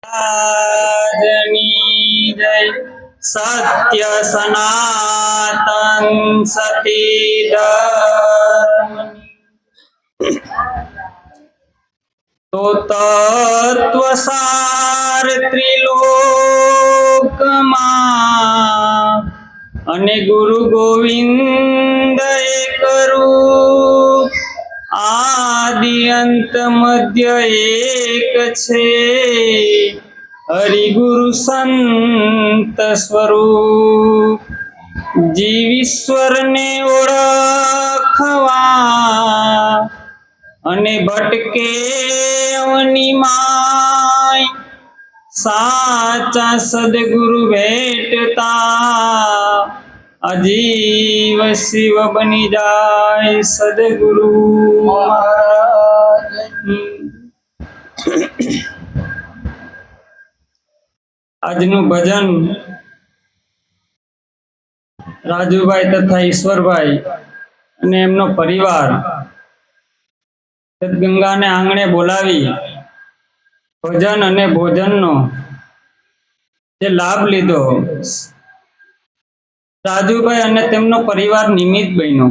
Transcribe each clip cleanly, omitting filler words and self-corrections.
રાજની જય સત્ય સનાતન સતી તો તત્વસાર ત્રિલોકમાં અને ગુરુ ગોવિંદ એકરૂપ આદિ અંત મધ્ય એક છે હરિગુરુ સંત સ્વરૂપ જીવીશ્વરને ઓળખવા અને ભટકે અવનિમાય સાચા સદગુરુ ભેટતા અજીવ શિવ બની જાય સદગુરુ આજનું ભજન રાજુભાઈ તથા ઈશ્વરભાઈ અને એમનો પરિવાર સદગંગાને આંગણે બોલાવી ભજન અને ભોજનનો જે લાભ લીધો, રાજુભાઈ અને તેમનો પરિવાર નિમિત્ત બન્યો.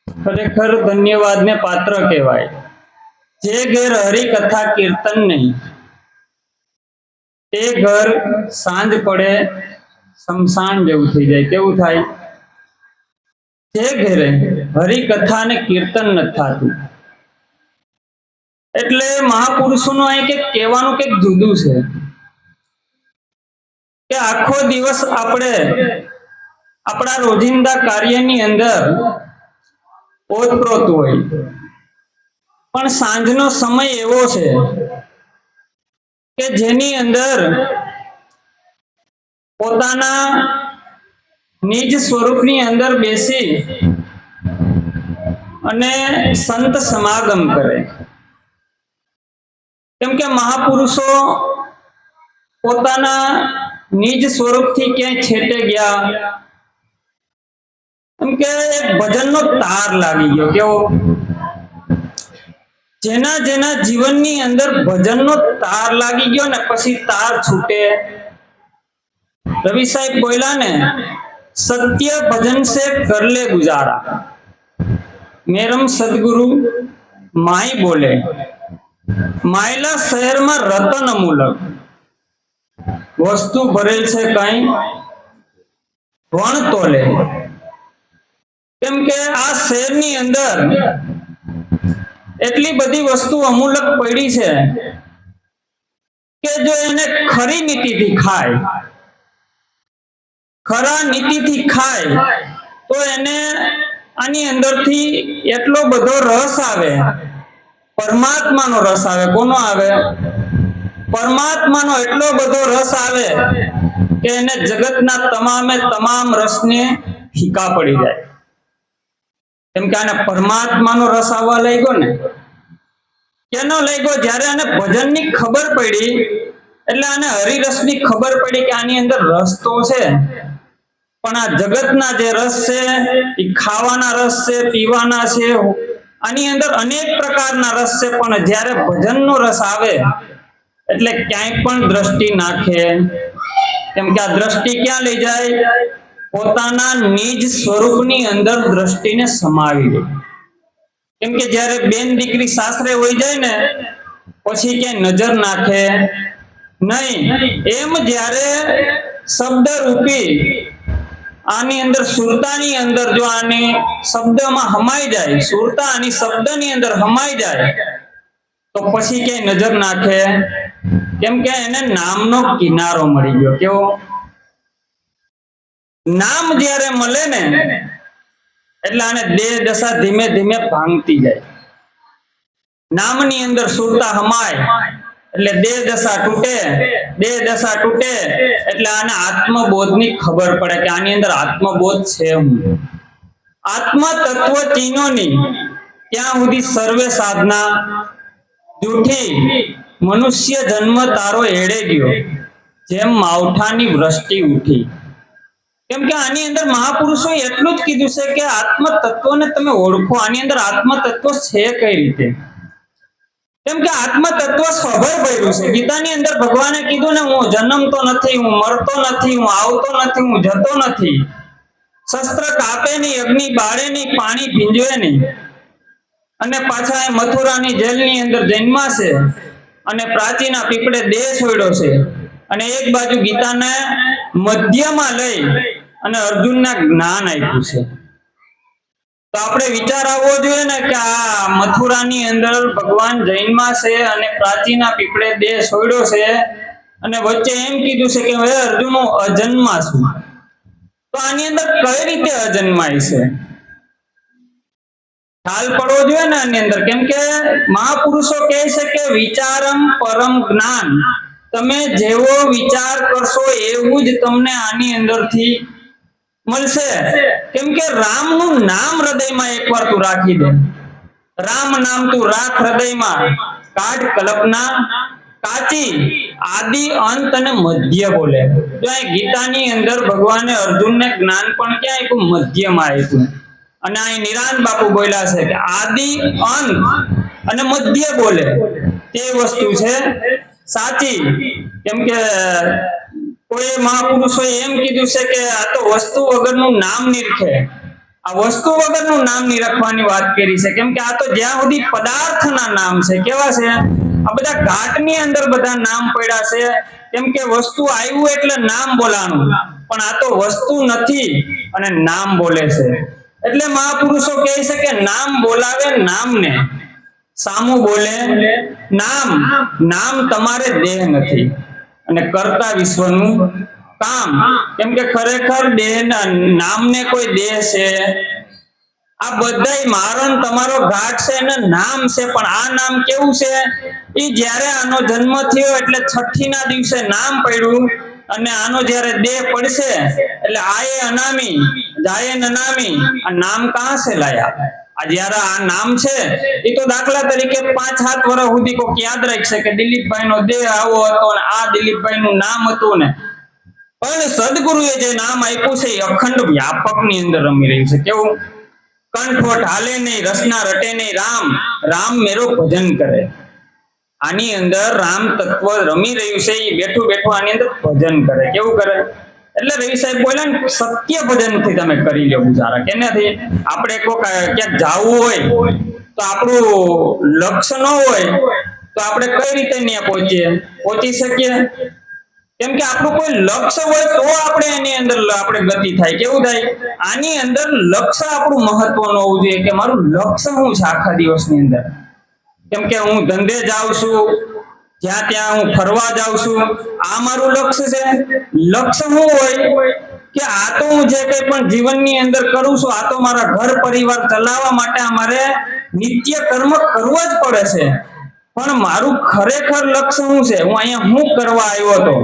ખરેખર ધન્યવાદને પાત્ર કહેવાય. જે ઘેર હરિકથા કીર્તન નહીં તે ઘર સાંજ પડે શમશાન જેવું થઈ જાય. કેવું થાય? જે ઘેરે હરિકથા અને કીર્તન નથી થતું. એટલે મહાપુરુષોનું અહીં કંઈક કહેવાનું કંઈક જુદું છે કે આખો દિવસ આપણે આપણા રોજિંદા કાર્યની અંદર ઓતપ્રોત હોય, પણ સાંજનો સમય એવો છે કે જેની અંદર પોતાના નિજ સ્વરૂપની અંદર બેસી અને સંત સમાગમ કરે. કેમ કે મહાપુરુષો પોતાના નિજ સ્વરૂપથી ક્યાંય છેટે ગયા, એમ કે એક ભજનનો તાર લાગી ગયો. કેવો? જેના જેના જીવનની અંદર ભજનનો તાર લાગી ગયો ને પછી તાર છૂટે. રવિ સાહેબ બોલ્યા ને, સત્ય ભજન સે કર લે ગુજારા, મેરમ સદગુરુ માઈ બોલે, માયલા શહેરમાં રતન અમૂલક વસ્તુ ભરેલ છે કઈ વણ તોલે. કેમ કે આ શહેરની અંદર એટલી બધી વસ્તુ અમૂલક પડી છે કે જો એને ખરી નીતિથી ખાય, ખરા નીતિથી ખાય તો એને આની અંદરથી એટલો બધો રસ આવે, પરમાત્માનો રસ આવે. કોનો આવે? પરમાત્માનો એટલો બધો રસ આવે કે એને જગતના તમામે તમામ રસને ફીકા પડી જાય. કેમ કે આને પરમાત્માનો રસ આવવા લાગ્યો ને. કેનો લાગ્યો? જ્યારે આને ભજનની ખબર પડી એટલે આને હરિરસની ખબર પડી કે આની અંદર રસ તો છે, પણ આ જગતના જે રસ છે એ ખાવાના રસ છે, પીવાના છે, આની અંદર અનેક પ્રકારના રસ છે. પણ જ્યારે ભજનનો રસ આવે એટલે ક્યાંય પણ દ્રષ્ટિ નાખે. કેમ કે આ દ્રષ્ટિ ક્યાં લઈ જાય? પોતાના નિજ સ્વરૂપની અંદર દ્રષ્ટિને સમાવી દે. કેમ કે જ્યારે બેન દીકરી સાસરે હોઈ જાય ને પછી ક્યાંય નજર નાખે નહીં. એમ જ્યારે શબ્દ રૂપી આની અંદર સુરતાની અંદર જો આની શબ્દમાં હમાઈ જાય, સુરતા આની શબ્દની અંદર હમાઈ જાય તો પછી ક્યાંય નજર નાખે. કેમ કે એને નામનો કિનારો મળી ગયો. કેવો? નામ જ્યારે મળે ને એટલે આને દેહ દશા ધીમે ધીમે ભાંગતી જાય. નામની અંદર સુરતા હમાય એટલે દેહ દશા તૂટે, દેહ દશા તૂટે એટલે આને આત્મબોધની ખબર પડે કે આની અંદર આત્મબોધ છે. હું આત્મ તત્વ ચીનોની ત્યાં સુધી સર્વે સાધના જૂઠી, મનુષ્ય જન્મ તારો એડે ગયો, જેમ માવઠાની વૃષ્ટિ ઉઠી. કેમ કે આની અંદર મહાપુરુષોએ એટલું જ કીધું છે કે આત્મ તત્વને તમે ઓળખો. આની અંદર આત્મ તત્વ છે કઈ રીતે? કેમ કે આત્મ તત્વ સભર ભર્યું છે. ગીતાની અંદર ભગવાને કીધું ને, હું જન્મતો નથી, હું મરતો નથી, હું આવતો નથી, હું જતો નથી, શસ્ત્ર કાપે નહીં, અગ્નિ બાળે નહીં, પાણી ભીંજવે નહીં, અને પાછા એ મથુરાની જેલની અંદર જન્મા છે, અને પ્રાચીના પીપળે દેહ છોડ્યો છે, અને એક બાજુ ગીતાને મધ્યમાં લઈ અને અર્જુનને જ્ઞાન આપ્યું છે. તો આપણે વિચાર આવવો જોઈએ ને કે આ મથુરાની અંદર ભગવાન જન્મા છે અને પ્રાચીના પીપળે દેહ છોડ્યો છે, અને વચ્ચે એમ કીધું છે કે હવે અર્જુન હું અજન્મા છું. તો આની અંદર કઈ રીતે અજન્માય છે ખ્યાલ પડવો જોઈએ ને આની અંદર. કેમ કે મહાપુરુષો કહે છે કે વિચારમ પરમ જ્ઞાન, તમે જેવો વિચાર કરશો એવું જ તમને આની અંદરથી મળશે. કેમ કે રામનું નામ હૃદયમાં એકવાર તું રાખી દે, રામ નામ તું રાખ હૃદયમાં, કાઢ કલ્પના કાચી, આદિ અંત અને મધ્ય બોલે. જો આ ગીતાની અંદર ભગવાને અર્જુનને જ્ઞાન પણ ક્યાં આપ્યું? મધ્યમાં આપ્યું. અને અહીં નિરાંત બાપુ બોલ્યા છે કે આદિ અંત અને મધ્ય બોલે તે વસ્તુ છે સાચી. કેમ કે કોઈ મહાપુરુષોએ એમ કીધું છે કે આ તો વસ્તુ વગરનું નામ નિરખે. આ વસ્તુ વગરનું નામ નિરખવાની વાત કરી છે. કેમ કે આ તો જ્યાં સુધી પદાર્થના નામ છે, કેવા છે આ બધા ઘાટની અંદર બધા નામ પડ્યા છે. કેમ કે વસ્તુ આવ્યું એટલે નામ બોલાનું, પણ આ તો વસ્તુ નથી અને નામ બોલે છે. એટલે મહાપુરુષો કહે છે કે નામ બોલાવે નામને, સામું બોલે નામ. નામ તમારે દેહ નથી અને કરતા વિશ્વનું કામ. કેમ કે ખરેખર દેહ નામને કોઈ દેહ છે? આ બધાય મારો તમારો ઘાટ છે અને નામ છે, પણ આ નામ કેવું છે? એ જ્યારે આનો જન્મ થયો એટલે છઠ્ઠી ના દિવસે નામ પડ્યું, અને આનો જ્યારે દેહ પડશે એટલે આયે અનામી જાયે નનામી. આ નામ કહા સે લાયા? આ જ્યારે આ નામ છે એ તો દાખલા તરીકે 5-7 વર્ષ સુધી કોઈ યાદ રાખશે કે દિલીપભાઈ નો દેહ આવો હતો અને આ દિલીપભાઈ નું નામ હતું ને. પણ સદગુરુએ જે નામ આપ્યું છે એ અખંડ વ્યાપક ની અંદર રમી રહ્યું છે. કેવું? કંઠોઠ હાલે નહીં, રસના રટે નહીં, રામ રામ મેરો ભજન કરે. આની અંદર રામ તત્વ રમી રહ્યું છે. એ બેઠું બેઠું આની અંદર ભજન કરે. કેવું કરે? એટલે રવિ સાહેબ બોલ્યા ને, સત્ય ભજન થી તમે કરી લો ગુજારા. કેનાથી? આપણે ક્યાંક જવું હોય તો આપણું લક્ષ્ય ન હોય તો આપણે કઈ રીતે ત્યાં પહોંચી શકીએ? કેમ કે આપણું કોઈ લક્ષ્ય હોય તો આપણે એની અંદર આપણે ગતિ થાય. કેવું થાય? આની અંદર લક્ષ્ય આપણું મહત્વનું હોવું જોઈએ કે મારું લક્ષ્ય શું છે આખા દિવસની અંદર. કેમ કે હું ધંધે જાઉં છું, જ્યાં ત્યાં હું ફરવા જાઉં છું, આ મારું લક્ષ્ય છે. લક્ષ્ય શું હોય કે આ તો હું જે કંઈ પણ જીવનની અંદર કરું છું, આ તો મારા ઘર પરિવાર ચલાવવા માટે અમારે નિત્ય કર્મ કરવો જ પડે છે. પણ મારું ખરેખર લક્ષ્ય શું છે? હું અહીંયા શું કરવા આવ્યો હતો?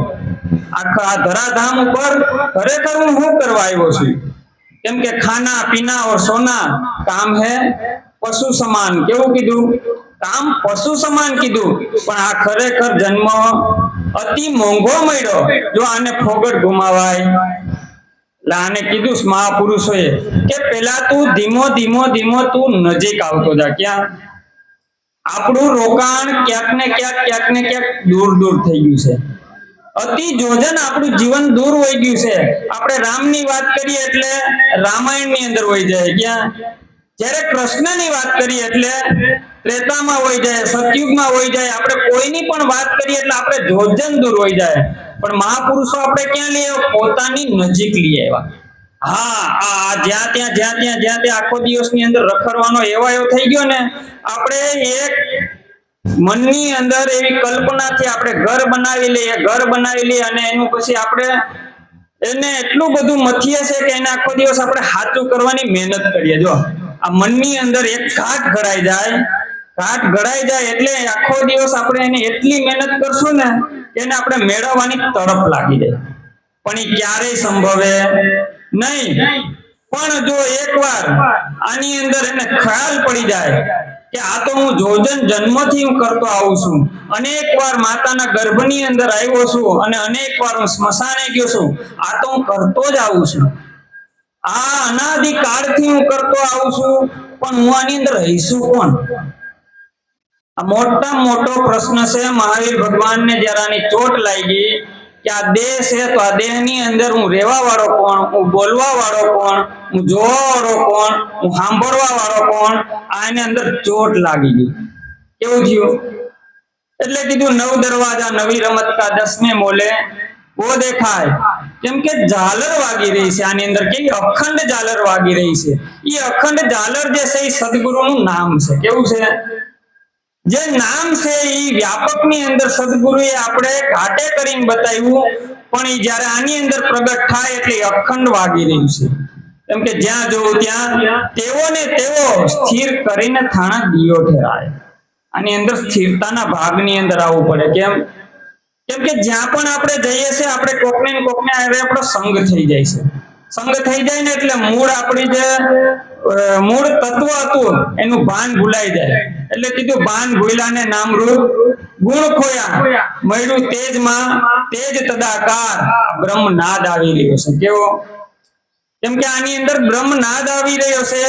આખા ધરાધામ ઉપર ખરેખર હું શું કરવા આવ્યો છું? કેમ કે ખાના પીના और सोना काम है पशु સમાન. કેવું કીધું? કામ પશુ સમાન કીધું. પણ આ ખરેખર જન્મ અતિ મોંઘો મળ્યો. જો આને ફોગટ ગુમાવાય. આને કીધું મહાપુરુષોએ કે પેલા તું ધીમો તું નજીક આવતો જા. ક્યાં? આપણું રોકાણ ક્યાંક ને ક્યાંક દૂર થઈ ગયું છે. અતિ જોજન આપણું જીવન દૂર હોઈ ગયું છે. આપણે રામની વાત કરીએ એટલે રામાયણની અંદર હોઈ જાય. ક્યાં? જ્યારે કૃષ્ણની વાત કરીએ એટલે ત્રેતામાં હોઈ જાય, સતયુગમાં હોઈ જાય. આપણે કોઈની પણ વાત કરીએ એટલે આપણે જોજન દૂર હોઈ જાય. પણ મહાપુરુષો આપણે ક્યાં લઈ આવ્યા? પોતાની નજીક લઈ આવ્યા. હા, આ જ્યાં ત્યાં આખો દિવસની અંદર રખડવાનો એવો થઈ ગયો ને. આપણે એક મનની અંદર એવી કલ્પનાથી આપણે ઘર બનાવી લઈએ અને એનું પછી આપણે એને એટલું બધું મથીએ છે કે એને આખો દિવસ આપણે સાચું કરવાની મહેનત કરીએ. જો આ મનની અંદર એક ઘાટ ઘડાઈ જાય એટલે આખો દિવસ આપણે એને એટલી મહેનત કરશું ને કે એને આપણે મેળવવાની તડપ લાગી જાય, પણ એ ક્યારેય સંભવે નહીં. પણ જો એકવાર આની અંદર એને ખ્યાલ પડી જાય કે આ તો હું જોજન જન્મથી હું કરતો આવું છું, અનેક વાર માતાના ગર્ભની અંદર આવ્યો છું અને અનેક વાર હું સ્મશાને ગયો છું, આ તો હું કરતો જ આવું છું. આ અનાદિકાળથી હું કરતો આવું છું, પણ હું આની અંદર રહીશું કોણ? આ મોટો પ્રશ્ન છે મહાવીર ભગવાનને જ્યારે આની ચોટ લાગી કે આ દેહ છે તો આ દેહની અંદર હું રહેવા વાળો કોણ, હું બોલવા વાળો કોણ, હું જોવા વાળો કોણ, હું સાંભળવા વાળો કોણ, આની અંદર ચોટ લાગી ગઈ. કેવું થયું? એટલે કીધું નવ દરવાજા નવી રમત કા 10વેं મોલે વો દેખાય. કેમ કે ઝાલર વાગી રહી છે આની અંદર, કેવી અખંડ ઝાલર વાગી રહી છે. એ અખંડ ઝાલર જે છે એ સદગુરુનું નામ છે. કેવું છે? જે નામ છે એ વ્યાપકની અંદર સદગુરુએ આપણે ઘાટે કરીને બતાવ્યું, પણ એ જ્યારે આની અંદર પ્રગટ થાય એટલે અખંડ વાગી રહ્યું છે. કેમ કે જ્યાં જોવું ત્યાં તેવો ને તેવો સ્થિર કરીને થાણા દિયો ઠેરાય. આની અંદર સ્થિરતાના ભાગની અંદર આવવું પડે. કેમ કે જ્યાં પણ આપણે જઈએ છીએ આપણે કોકને ને કોકને આવે આપણો સંગ થઈ જાય છે. સંગ થઈ જાય ને એટલે મૂળ આપણી જે મૂળ તત્વ હતું એનું ભાન ભૂલાઈ જાય. એટલે કીધું ભાન ભૂલ્યા ને નામરૂપ ગુણ ખોયા, મળ્યું તેજમાં તેજ તદાકાર બ્રહ્મનાદ આવી રહ્યો છે. કેવો? કેમ કે આની અંદર બ્રહ્મનાદ આવી રહ્યો છે.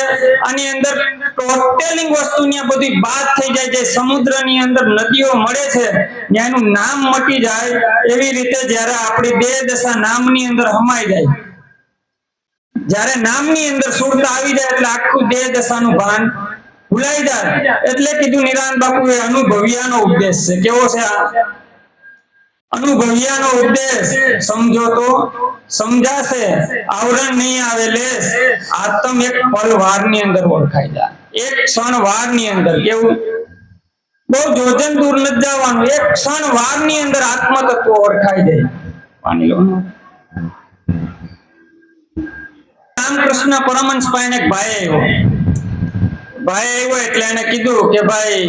આની અંદર ટોટલિંગ વસ્તુની બધી બાદ થઈ જાય છે. સમુદ્રની અંદર નદીઓ મળે છે એનું નામ મટી જાય એવી રીતે જ્યારે આપણી દેહ દશા નામની અંદર હમાઈ જાય, જ્યારે નામની અંદર સુરતા આવી જાય એટલે આખું દેહ દશાનું ભાન ભૂલાઈ જાય. એટલે કીધું નિરાંત બાપુએ અનુભવ્યાનો ઉપદેશ છે. કેવો છે આ અનુભવ્યાનો ઉપદેશ? સમજો તો સમજાશે, આવરણ નહીં આવે લેશ. આત્મ એક પલવાર ની અંદર ઓળખાઈ જાય, એક ક્ષણ વાર ની અંદર. કેવું? બહુ જોજન દૂર નથી જવાનું, એક ક્ષણ વાર ની અંદર આત્મ તત્વ ઓળખાઈ જાય. પાણી લો. રામકૃષ્ણ પરમહંસ પાસે એક ભાઈ આવ્યો એટલે એને કીધું કે ભાઈ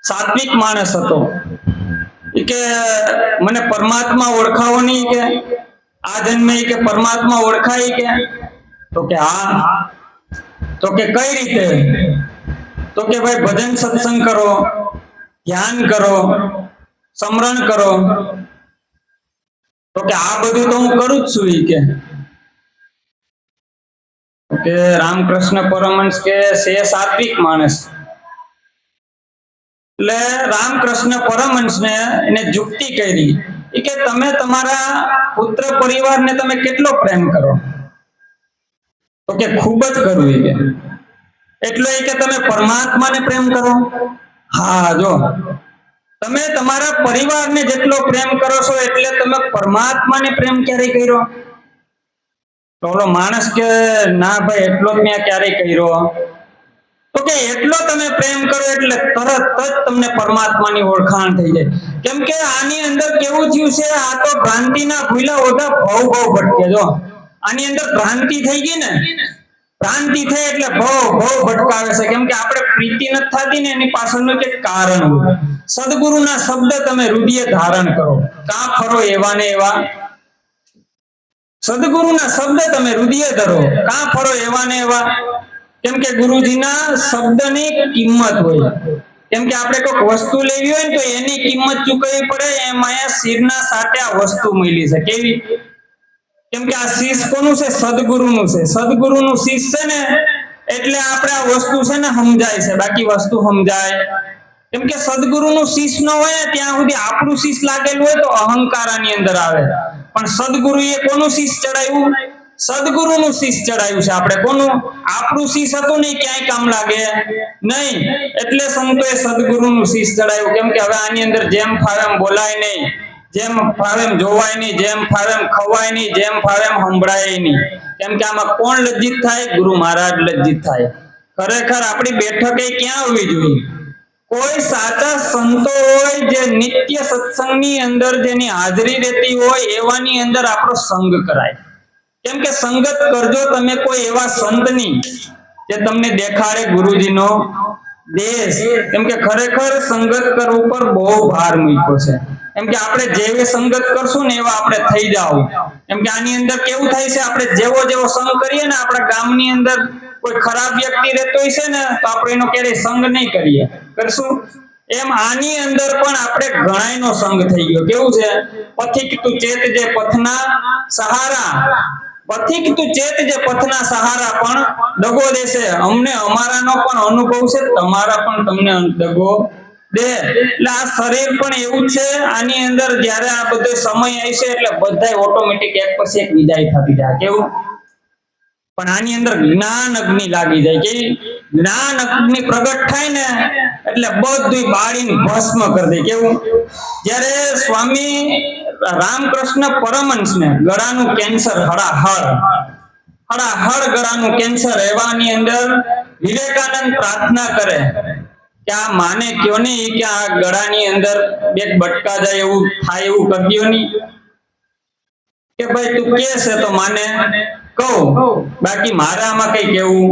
સાત્વિક માણસ હતો, કે મને પરમાત્મા ઓળખાવો નહીં, કે આ જન્મે કે પરમાત્મા ઓળખાય કે? તો કે હા. તો કે કઈ રીતે? તો કે ભાઈ ભજન સત્સંગ કરો, ધ્યાન કરો, સ્મરણ કરો. તો કે આ બધું તો હું કરું જ છું. કે રામકૃષ્ણ પરમહંસ કે છે સાત્વિક માણસ. એટલે રામકૃષ્ણ પરમહંસને એને યુક્તિ કરી કે તમે તમારા પુત્ર પરિવારને તમે કેટલો પ્રેમ કરો? તો કે ખૂબ જ કરું. એટલે કે તમે પરમાત્માને પ્રેમ કરો? હા, જો તમે તમારા પરિવારને જેટલો પ્રેમ કરો છો એટલે તમે પરમાત્માને પ્રેમ ક્યારે કર્યો? તો ઓલો માણસ કે ના ભાઈ એટલો જ મેં ક્યારે કર્યો. તો કે એટલો તમે પ્રેમ કરો એટલે તરત જ તમને પરમાત્માની ઓળખાણ થઈ જાય. કેમ કે આની અંદર કેવું થયું છે, આ તો ભ્રાંતિના ભૂલા ઓઢા ભવ ભટકે. જો આની અંદર ભ્રાંતિ થઈ ગઈ ને, ભ્રાંતિ થઈ એટલે ભવ ભટકાવે છે. કેમ કે આપણે પ્રીતિ નથી થતી ને એની પાછળનું કે કારણ હોય. સદગુરુના શબ્દ તમે હૃદય ધારણ કરો, કાં ફરો એવા ને એવા. સદગુરુના શબ્દ તમે હૃદય ધરો, કાં ફરો એવા ને એવા. કેમ કે ગુરુજીના શબ્દની કિંમત હોય. કેમ કે આપણે કોઈક વસ્તુ લેવી હોય ને તો એની કિંમત ચૂકવવી પડે. એમાં શિરના સાટે આ વસ્તુ મળી છે. કેવી? કેમ કે આ શીશ કોનું છે? સદગુરુનું છે. સદગુરુનું શીશ છે ને એટલે આપણે આ વસ્તુ છે ને સમજાય છે, બાકી વસ્તુ સમજાય. કેમ કે સદગુરુનું શીશ ન હોય ત્યાં સુધી આપણું શીશ લાગેલું હોય તો અહંકાર આની અંદર આવે. પણ સદગુરુએ કોનું શીશ ચડાવ્યું? સદગુરુનું શીશ ચડાવ્યું છે. આપણે કોનું? આપણું શીશ હતું નહીં, ક્યાંય કામ લાગે નહીં. એટલે સંતોએ સદગુરુનું શીશ ચડાવ્યું. કેમ કે હવે આની અંદર જેમ ફાવે એમ બોલાય નહીં, જેમ ફાવે એમ જોવાય નહીં, જેમ ફાવે એમ ખવાય નહીં, જેમ ફાવે એમ સંભળાય નહીં. કેમ કે આમાં કોણ લજ્જિત થાય? ગુરુ મહારાજ લજ્જિત થાય. ખરેખર આપણી બેઠકે ક્યાં આવવી જોઈએ? કોઈ સાચા સંતો હોય જે નિત્ય સત્સંગની અંદર જેની હાજરી રહેતી હોય એવાની અંદર આપણો સંગ કરાય. કેમ કે સંગત કરજો તમે કોઈ એવા સંતની જે તમને દેખાડે ગુરુજીનો દેશ. કેમ કે ખરેખર સંગત કરવું પર બહુ ભાર મૂક્યો છે. કેમ કે આપણે જેવી સંગત કરશું ને એવા આપણે થઈ જાવ. કેમ કે આની અંદર કેવું થાય છે, આપણે જેવો સંગ કરીએ ને, આપણા ગામની અંદર કોઈ ખરાબ વ્યક્તિ રહેતો હોય છે ને તો આપણે એનો ક્યારેય સંગ નહીં કરીએ, કરશું? એમ આની અંદર પણ આપણે ઘણાયનો સંગ થઈ ગયો. કેવું છે? પથિક તું ચેત જે પથના સહારા. પથિક તું ચેત જે પથના સહારા પણ દગો દેશે. અમને અમારાનો પણ અનુભવ છે, તમારા પણ તમને દગો દે. એટલે આ શરીર પણ એવું છે, આની અંદર જયારે આ બધો સમય આવશે એટલે બધા ઓટોમેટિક એક પછી એક વિદાય થતી જાય. કેવું? પણ આની અંદર જ્ઞાન અગ્નિ લાગી જાય. કે જ્ઞાન અગ્નિ પ્રગટ થાય ને એટલે બધું બાળીને ભસ્મ કરી દે. કેવું? જ્યારે સ્વામી રામકૃષ્ણ પરમહંસ ને ગળાનું કેન્સર હળાહળ ગળાનું કેન્સર એવાની અંદર વિવેકાનંદ પ્રાર્થના કરે કે આ માને કયો નહીં કે આ ગળાની અંદર બે બટકા જાય એવું થાય એવું કરજો નહીં. કે ભાઈ તું કે છે તો માને કહું, બાકી મારે આમાં કઈ કેવું.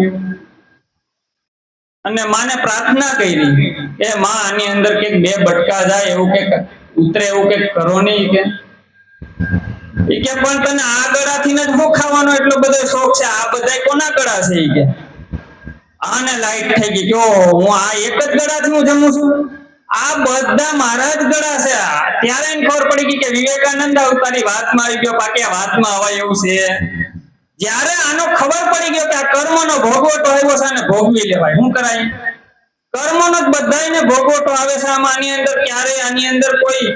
અને માને પ્રાર્થના કરી કે માં આની અંદર કે બે બટકા જાય એવું કે ઉતરે એવું કે કરો નહીં. કે પણ તને આ ગળાથી જ ખાવાનો એટલો બધો શોખ છે, આ બધા કોના ગળા છે? કે આને લાઈટ થઈ ગઈ કે હું આ એક જ ગળાથી હું જમું છું, આ બધા મારા જ ગળા છે. ત્યારે એને ખબર પડી ગઈ કે વિવેકાનંદ તારી વાતમાં આવી ગયો, બાકી આ વાતમાં આવા એવું છે. જ્યારે આનો ખબર પડી ગયો કે આ કર્મનો ભોગવટો આવ્યો છે અને ભોગવી લેવાય. શું કરાય? કર્મનો જ બધાને ભોગવટો આવે છે. આની અંદર ક્યારે આની અંદર કોઈ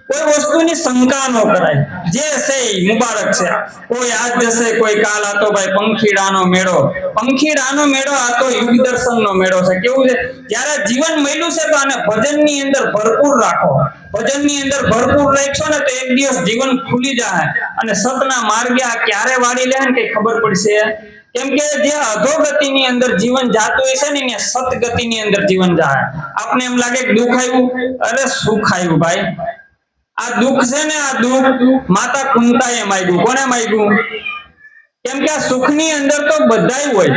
વસ્તુની શંકા ન કરાય. જે છે એ મુબારક છે. કોઈ આજ જશે, કોઈ કાલ. આ તો ભાઈ પંખીડાનો મેળો આ તો યુગ દર્શનનો મેળો છે. કેવું છે? જ્યારે જીવન મળ્યું છે તો આને ભજનની અંદર ભરપૂર રાખો. ભજનની અંદર ભરપૂર રાખશો ને તો એક દિવસ જીવન ખુલી જાય અને સતના માર્ગે આ ક્યારે વાળી લે ને કઈ ખબર પડશે. કેમ કે જે અધોગતિની અંદર જીવન જાતું હોય છે ને સતગતિની અંદર જીવન જાય. આપણે એમ લાગે કે દુઃખ આવ્યું, અરે સુખ આવ્યું ભાઈ. આ દુઃખ છે ને, આ દુઃખ માતા કુંતાએ માંગ્યું. કોને માંગ્યું? કેમ કે આ સુખની અંદર તો બધાય હોય.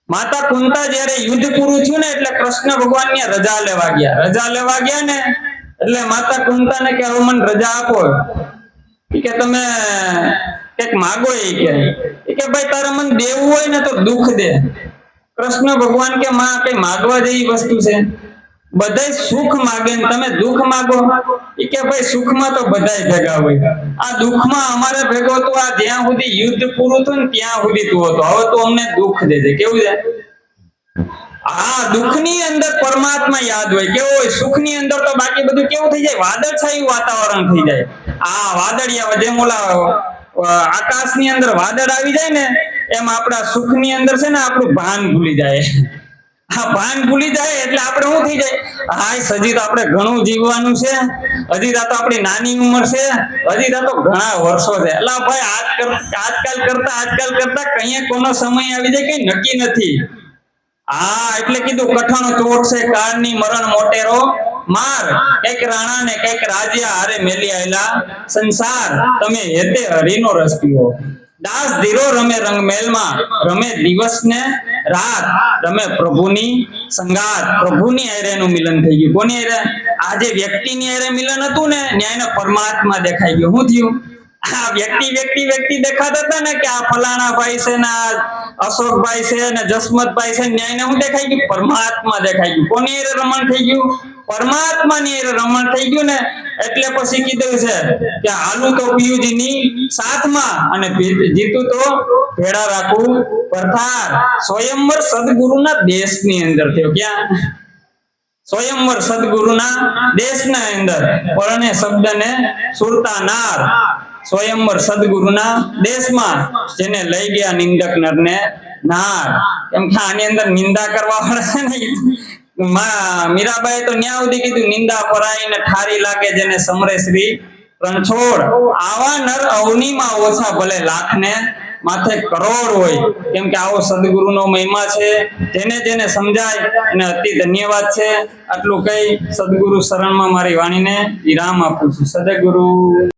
માતા કુંતા જયારે યુદ્ધ પૂરું થયું ને એટલે કૃષ્ણ ભગવાન ને રજા લેવા ગયા ને એટલે માતા કુંતાને કે હવે મને રજા આપો કે તમે કઈક માગો. કે ભાઈ તારે મને દેવું હોય ને તો દુઃખ દે. કૃષ્ણ ભગવાન કે માં કઈ માગવા જેવી વસ્તુ છે? બધાય સુખ માગે ને તમે દુઃખ માગો? કે ભાઈ સુખમાં તો બધાય ભેગા હોય, આ દુઃખમાં અમારે ભેગો તો આ જ્યાં સુધી યુદ્ધ પૂરું થયું ને ત્યાં સુધી તું હતો, હવે તું અમને દુઃખ દેજે. કેવું છે? આ દુઃખની અંદર પરમાત્મા યાદ હોય. કેવું હોય? સુખની અંદર તો બાકી બધું કેવું થઈ જાય? વાદળછાયું વાતાવરણ થઈ જાય. આ વાદળિયા જેમ ઓલા આકાશની અંદર વાદળ આવી જાય ને એમ આપણા સુખની અંદર છે ને આપણું ભાન ભૂલી જાય. આ ભાન ભૂલી જાય એટલે આપણે શું થઈ જાય? હજી તો આપણે ઘણું જીવવાનું છે, હજી તો આપણી નાની ઉંમર છે, હજી તો ઘણા વર્ષો છે. એટલે ભાઈ આજકાલ કરતા કઈ કોનો સમય આવી જાય કઈ નક્કી નથી. એટલે કીધું કઠણ ચોટ છે કાળની મરણ મોટેરો માર, કઈક રાણા ને કઈક રાજ્યા હારે મેલી આયેલા સંસાર, તમે હેતે હરિનો રસ પીવો. દાસ ધીરો રમે રંગમેલમાં, રમે દિવસ ને રાત, રમે પ્રભુની સંગાત. પ્રભુની હારેનું મિલન થઈ ગયું. કોની હારે? આજે વ્યક્તિની હારે મિલન હતું ને ન્યાયનો પરમાત્મા દેખાઈ ગયો. શું થયું? આ વ્યક્તિ દેખાતા હતા ને કે આ ફલાણા ભાઈ છે ને આ અશોકભાઈ છે ને જસમતભાઈ છે, ન્યાયને શું દેખાઈ ગયું? પરમાત્મા દેખાઈ ગયું. કોની હારે રમણ થઈ ગયું? પરમાત્માની હારે રમણ થઈ ગયું ને એટલે પછી કીધું છે કે હાલું તો પિયુજીની સાથમાં અને જીતું તો ભેળા રાખું પરથાર. સ્વયંવર સદગુરુના દેશની અંદર થયો. ક્યાં? સ્વયંવર સદગુરુના દેશના અંદર. પરણે શબ્દને સુરતા નાર. સ્વયંવર સદગુરુના દેશમાં જેને લઈ ગયા નિંદક નરને નાર. કેમ કે આની અંદર નિંદા કરવા વાળા છે ને મીરાબાઈ તો ન્યા સુધી કીધું નિંદા પરાઈ ને ઠારી લાગે જેને સમરે શ્રી રણછોડ. આવા નર અવનીમાં ઓછા ભલે લાખ ને માથે કરોડ હોય. કેમ કે આવો સદગુરુનો મહિમા છે, જેને સમજાય એને અતિ ધન્યવાદ છે. આટલું કઈ સદગુરુ શરણમાં મારી વાણીને વિરામ આપું છું. સદગુરુ.